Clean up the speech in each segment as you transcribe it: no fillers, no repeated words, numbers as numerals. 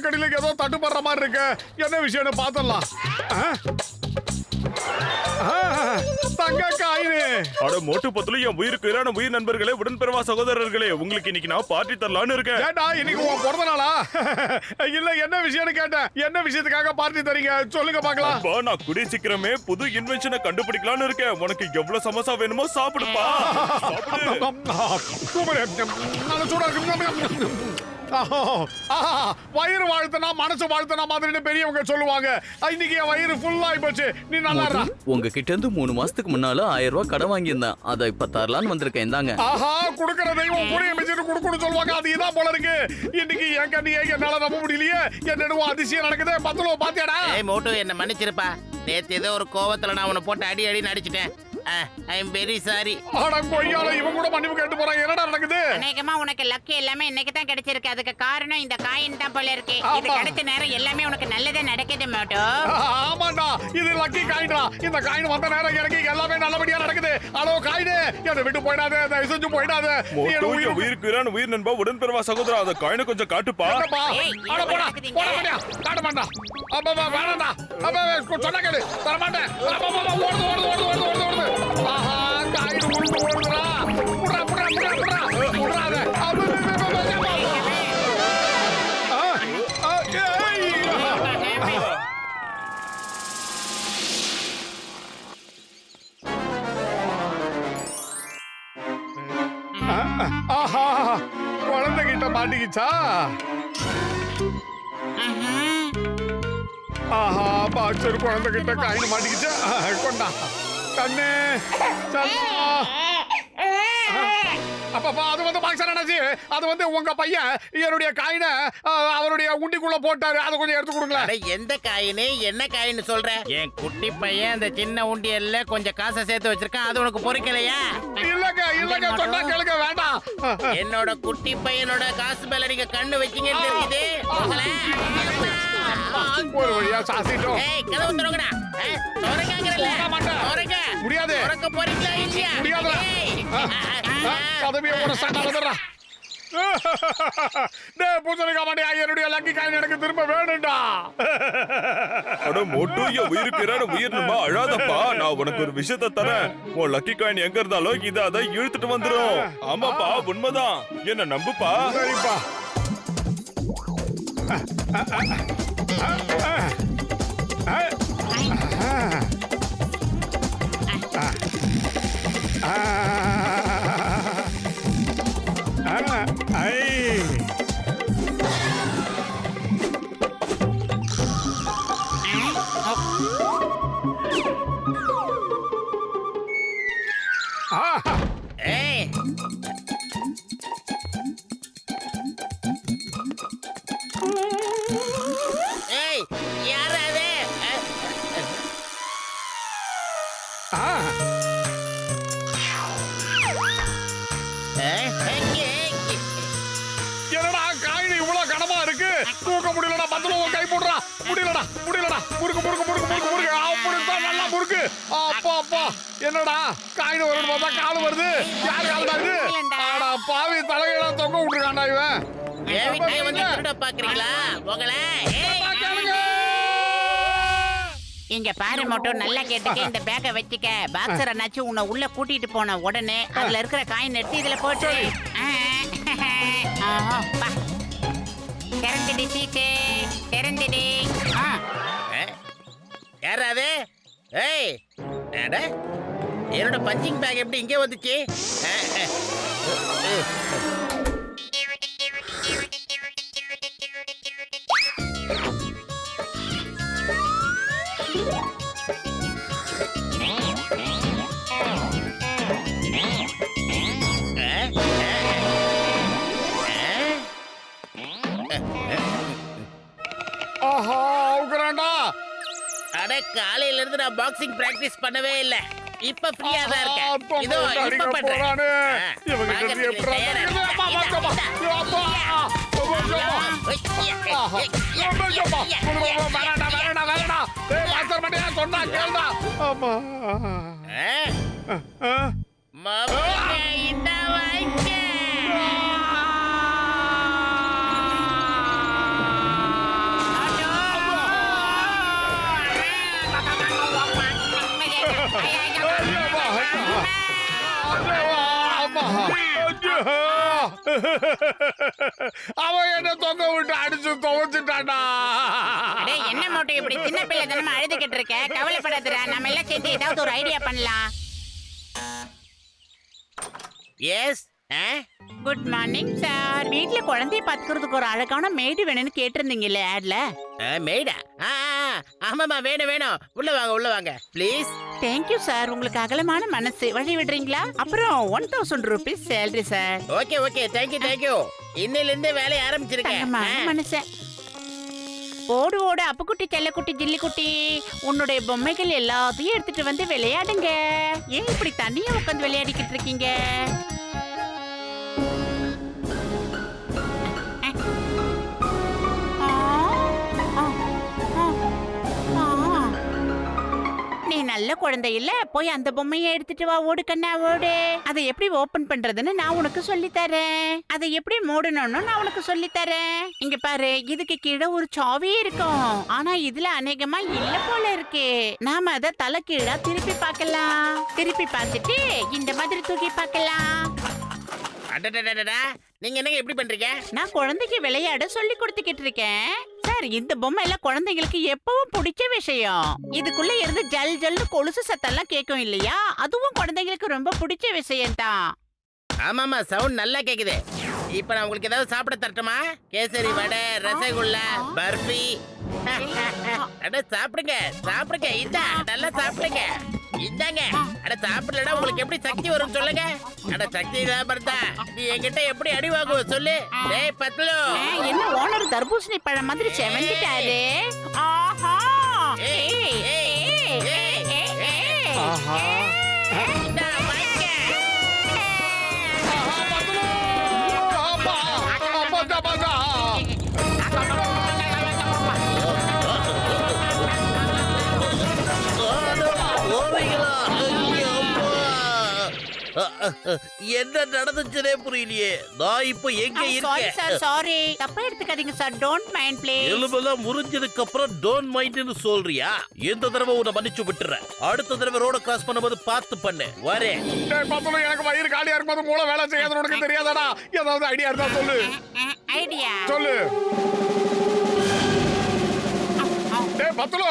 கடியில ஏதோ தட்டுப்படுற மாதிரி இருக்கு. என்ன விஷயம்னு பாத்துடலாம். தங்க காயினு. அட மோட்டு பத்துல என் உயிருக்கு இரான உயிர் நண்பர்களே, உடன்பிறவா சகோதரர்களே, உங்களுக்கு இன்னைக்கு நான் பார்ட்டி தரலான்னு இருக்கேன். ஏண்டா இன்னைக்கு உன் பிறந்த நாளா? இல்ல என்ன விஷயம்னு கேட்டேன். என்ன விஷயத்துக்காக பார்ட்டி தரீங்க சொல்லுங்க பாக்கலாம். அப்பா நான் கூடிய சீக்கிரமே புது இன்வென்ஷனை கண்டுபிடிக்கலான்னு இருக்கேன். உனக்கு எவ்வளவு சமோசா வேணுமோ சாப்பிடுப்பா. வயிறு வாழ்த்தனா மனசு வாழ்த்தனா மாதிரி பெரியவங்க சொல்லுவாங்க. இன்னைக்கு என் வயிறு ஃபுல் ஆயி போச்சு. நீ நல்லா உங்ககிட்ட இருந்து 3 மாசத்துக்கு முன்னால 1000 ரூபாய் கடன் வாங்கியிருந்தேன். அதை இப்ப தரலான்னு வந்திருக்கேன். இந்தாங்க. ஆஹா, குடுக்கற தெய்வம் புரிய மெச்சிட்டு குடுக்குன்னு சொல்லுவாங்க. அது இதான் போல இருக்கு. இன்னைக்கு என் கண்ணியை என்னால நம்ப முடியலையே. என்னடா அதிசயம் நடக்குது. பத்தலோ பாத்தியாடா? ஏய் மோட்டு, என்ன மன்னிச்சிருப்பா. நேத்து ஏதோ ஒரு கோவத்துல நான் உன்னை போட்டு அடி அடிச்சிட்டேன். I am very sorry. அட கொய்யால இவன் கூட மன்னிப்பு கேட்டு போறான். என்னடா நடக்குது? அநேகமா உனக்கு லக் எல்லாமே இன்னைக்கு தான் கிடைச்சிருக்கு. அதுக்கு காரணம் இந்த காயின் தான் போல இருக்கு. இது கிடைச்ச நேரம் எல்லாமே உனக்கு நல்லதா நடக்குது மோட்டு. ஆமாடா, இது லக்கி காயின்டா. இந்த காயின் வந்த நேரம் எனக்கு எல்லாமே நல்லபடியா நடக்குது. அலோ காயினே, என்ன விட்டு போயிடாதே. தயவு செஞ்சு போயிடாதே. மோட்டு என் உயிருக்கு இரான உயிர் நண்பா, உடன்பிறவா சகோதரா, அந்த காயினை கொஞ்சம் காட்டுப்பா. அட போடா போடா காட்ட மாட்டா. அப்பா வேணாம்டா. அப்பா சொன்னா கேளு. தர மாட்டேன். ஓடுது. ஆஹா, காயின் உருண்டு ஓடுறா. புடுறாத. ஆஹா, குழந்தைகிட்ட மாட்டிக்கிச்சா? ஆஹா, பாக்ஸர் குழந்தைகிட்ட காயின் மாட்டிக்கிச்சா? கொண்டா கண்ணு. அப்பப்பா, அது வந்து பாக்ஸர் என்னாச்சு? அது வந்து உங்க பையன் என்னுடைய காயினை அவருடைய உண்டிக்குள்ள போட்டாரு. அதை கொஞ்சம் எடுத்து கொடுங்களேன். எந்த காயினு என்ன காயின்னு சொல்ற? என் குட்டி பையன் அந்த சின்ன உண்டியல்ல கொஞ்சம் காசை சேர்த்து வச்சிருக்கான். அது உனக்கு பொறுக்கலையா? இல்லங்க சொன்னா கேளுங்க. வேண்டாம். என்னோட குட்டி பையனோட காசு மேல நீங்க கண்ணு வச்சீங்கன்னு தெரியுது. ஒரு வழியா சாசிட்டோம். ஏய், கதவு திறங்கடா. முடியாது. திறக்க போறீங்களா இல்லையா? முடியாதுடா. கதவிய ஒரு சண்டை. பூசணிக்கா மாட்டியா, என்னுடைய லக்கி காயின் எனக்கு திரும்ப வேணும்டா. அட மோட்டு என் உயிருக்கு இரான உயிர் நண்பா, அழாதப்பா. நான் உனக்கு ஒரு விஷயத்தை தரேன். உன் லக்கி காயின் எங்க இருந்தாலும் இதை அதை இழுத்துட்டு வந்துரும். ஆமாப்பா, உண்மைதான். என்ன நம்புப்பா. சரிப்பா. ஏய், ஏய், யார் அது? என்னடா காயின் இவ்வளவு கனமா இருக்கு? தூக்க முடியலடா. பத்துல கை போடுறா. முடியலடா. முறுக்கு. அப்படித்தான் நல்லா முறுக்கு. அப்பா என்னடா காயின் வரும்னு பார்த்தா கால் வருது. யார் கால் தான் இது? அடா பாவி, தலையில தொங்க விட்டுருக்காண்டா இவன். என் வீட்டை வந்து திருட பாக்குறீங்களா? உங்களை இங்க பாரு மோட்டு, நல்லா கேட்டுக்க. இந்த பேக்கை வச்சுக்க. பாக்ஸர் அண்ணாச்சு உன்னை உள்ள கூட்டிட்டு போன உடனே அதுல இருக்கிற காயின் எடுத்து இதுல போட்டு திறந்துடு சீட்டு. திறந்துடு. யாராவது? ஏய், என்னோட பஞ்சிங் பேக் எப்படி இங்கே வந்துச்சு? ஆஹா, உக்ராண்டா. அட, காலையில இருந்து நான் பாக்ஸிங் பிராக்டிஸ் பண்ணவே இல்ல. இப்ப ஃப்ரீயா தான் இருக்கேன். இதோ இப்ப பண்றேன். சொன்னா கேள்டா. ஆமா. இந்த வாங்க. அவன் என்ன தொங்க விட்டு அடிச்சு துவைச்சிட்டான்டா. அடே என்ன மோட்டோ இப்படி சின்ன பிள்ளை தானமா அழுதுகிட்டு இருக்க? கவலைப்படாதடா, நம்ம எல்லாம் சேர்ந்து ஏதாவது ஒரு ஐடியா பண்ணலாம். Yes good morning sir. வீட்ல குழந்தைய பாத்துக்கிறதுக்கு ஒரு அழகான மேடு வேணும்னு கேட்டிருந்தீங்கல்ல ஆட்ல. மேடா ஆமாமா வேணும் வேணும். உள்ள வாங்க ப்ளீஸ். தேங்க்யூ சார், உங்களுக்கு அகலமான மனசு. வழி விடுறீங்களா? அப்புறம் 1000 rupees salary sir. Okay thank you. இன்னையில இருந்து வேலையை ஆரம்பிச்சிருக்கேன். தங்கமான மனுஷன். ஓடு ஓடு அப்புக்குட்டி செல்லக்குட்டி ஜில்லிக்குட்டி, உன்னுடைய பொம்மைகள் எல்லாத்தையும் எடுத்துட்டு வந்து விளையாடுங்க. ஏன் இப்படி தனியா உட்காந்து விளையாடிக்கிட்டு இருக்கீங்க? நீ நல்ல குழந்தை இல்ல, போய் அந்த பொம்மையை எடுத்துட்டு வா. ஓடு கண்ணா ஓடு. அதை எப்படி ஓபன் பண்றதுன்னு நான் உனக்கு சொல்லி தரேன். அதை எப்படி மூடணும்னு நான் உனக்கு சொல்லி தரேன். இங்க பாரு, இதுக்கு கீழே ஒரு சாவி இருக்கும். ஆனா இதுல அநேகமா இல்ல போல இருக்கு. நாம அதை தலை கீழா திருப்பி பார்க்கலாம். திருப்பி பார்த்துட்டு இந்த மாதிரி தூக்கி பார்க்கலாம். அடடடடடா, நீங்க என்னங்க எப்படி பண்றீங்க? நான் குழந்தைக்கு விளையாட சொல்லி கொடுத்துக்கிட்டு இருக்கேன் சார். இந்த பொம்மை எல்லாம் குழந்தைங்களுக்கு எப்பவும் பிடிச்ச விஷயம். இதுக்குள்ள இருந்து ஜல் ஜல்னு கொலுசு சத்தெல்லாம் கேட்கும் இல்லையா? அதுவும் குழந்தைங்களுக்கு ரொம்ப பிடிச்ச விஷயம் தான். ஆமாமா, சவுண்ட் நல்லா கேக்குது. இப்ப நான் உங்களுக்கு ஏதாவது சாப்பிட தரட்டுமா? கேசரி வடை, ரசகுல்லா, பர்ஃபி. அட சாப்பிடுங்க. இதா நல்லா சாப்பிடுங்க. இதாங்க. அட சாப்பிடலடா உங்களுக்கு எப்படி சக்தி வரும் சொல்லுங்க. அட சக்தி தான். நீ என்கிட்ட எப்படி அடி வாங்குவ சொல்லு. டேய் பத்லு. என்ன ஓனர் தர்பூசணி பழம் மாதிரி செவந்திட்டாரு. ஆஹா. ஆஹா. இந்தா, வாங்கிக்க. என்ன நடந்துச்சுனே புரியலையே. நான் இப்ப எங்க சாரி இருக்கேன்? Sir, sorry. தப்பா எடுத்துக்காதீங்க சார். Don't mind please. எலும்பெல்லாம் முறிஞ்சதுக்கு அப்புறம் டோன்ட் மைண்ட்னு சொல்றியா? எந்த தடவை உன்னை மன்னிச்சு விட்டுறேன். அடுத்த தடவை ரோட கிராஸ் பண்ணும்போது பார்த்து பண்ணு. வரேன். டேய் பத்துலு, எனக்கு வயிறு காலியா இருக்கும்போது மூளை வேலை செய்யாதுன்னு உனக்கு தெரியாதாடா? ஏதாவது ஐடியா இருந்தா சொல்லு. ஐடியா சொல்லு. டேய் பத்துலு,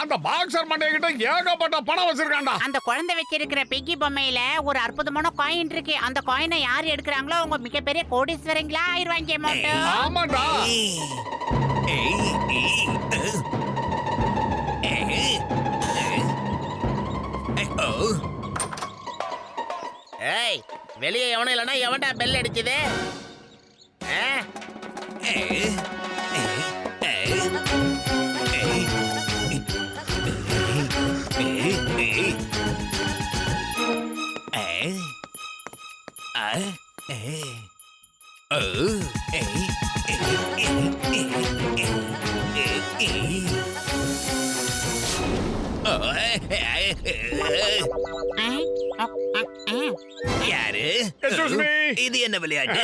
அந்த பாக்ஸர் மண்டை கிட்ட ஏகப்பட்ட பணம் வச்சிருக்கான்டா. அந்த குழந்தை வச்சிருக்கிற பிக்கி பொம்மையில ஒரு அற்புதமான காயின் இருக்கு. அந்த காயினை யார் எடுக்கிறாங்களோ அவங்க மிகப்பெரிய கோடீஸ்வரங்களா ஆயிருவாங்க மோட்டோ. ஆமாடா. ஏய், வெளியே எவனும் இல்லைன்னா எவன்டா பெல் அடிச்சது? யாரு? Excuse me. இது என்ன விளையாட்டு?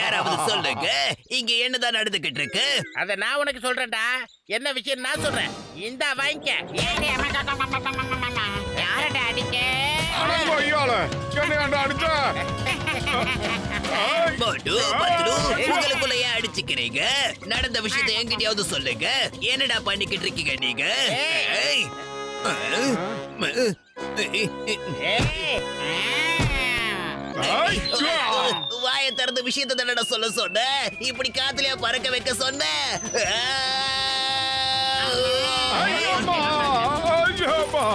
யாராவது சொல்லுங்க, இங்க என்னதான் நடந்துகிட்டு இருக்கு? அத நான் உனக்கு சொல்றேன்டா. என்ன விஷயம் நான் சொல்றேன். இந்தா வாங்கிக்க. யாரடா அடிக்க? ஐயால என்ன அடிச்ச? மோட்டு, பத்ரு, உங்களுக்குள்ள ஏன் அடிச்சுக்கிறீங்க? நடந்த விஷயத்தை என்கிட்டயாவது சொல்லுங்க. என்னடா பண்ணிக்கிட்டு இருக்கீங்க நீங்க? ஏய். வாய திறந்த விஷயத்தை தானடா சொல்ல சொன்ன. இப்படி காத்துலயா பறக்க வைக்க சொன்ன. ஐயம்மா, ஐயம்மா.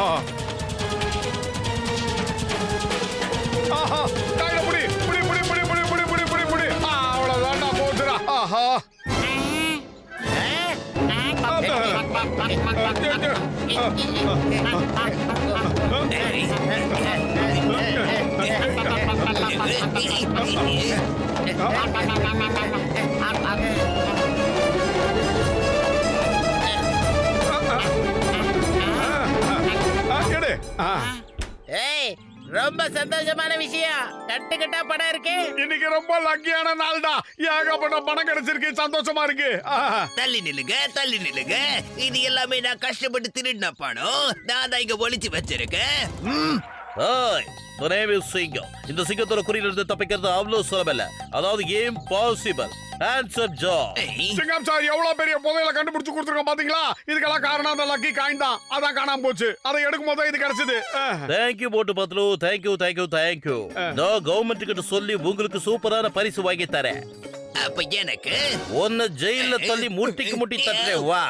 ஆஹா, கையில புடி. அவ்வளவுதான்டா போச்சுடா. ஆஹா. ஏய், ரொம்ப சந்தோஷமான விஷயம். கட்டுக்கட்டா படம் இருக்கு. இன்னைக்கு ரொம்ப லக்கியான நாள்டா. ஏகப்பட்ட பணம் கிடைச்சிருக்கு, சந்தோஷமா இருக்கு. தள்ளி நில்லுங்க, தள்ளி நில்லுங்க. இது எல்லாமே நான் கஷ்டப்பட்டு திருடின பணம். நான் தான் இங்க ஒளிச்சு வச்சிருக்கேன். சிங்கம். இந்த சிங்கத்தோட குறியிலிருந்து தப்பிக்கிறது அவ்வளவு சுலபம் இல்ல. அதாவது இம்பாசிபிள். ஆன்சர் ஜா. சிங்கம் சார் எவ்வளவு பெரிய புதையல கண்டுபிடிச்சு கொடுத்துருக்கோம் பாத்தீங்களா? இதுக்கெல்லாம் காரணம் அந்த லக்கி காயின் தான். அதான் காணாம போச்சு. அதை எடுக்கும் போது இது கிடைச்சது. தேங்க்யூ போட்டு பத்லு. தேங்க்யூ. நான் கவர்மெண்ட் கிட்ட சொல்லி உங்களுக்கு சூப்பரான பரிசு வாங்கி தரேன். அப்ப எனக்கு ஒன்னு ஜெயில தள்ளி முட்டிக்கு முட்டி தட்டுறேன் வா.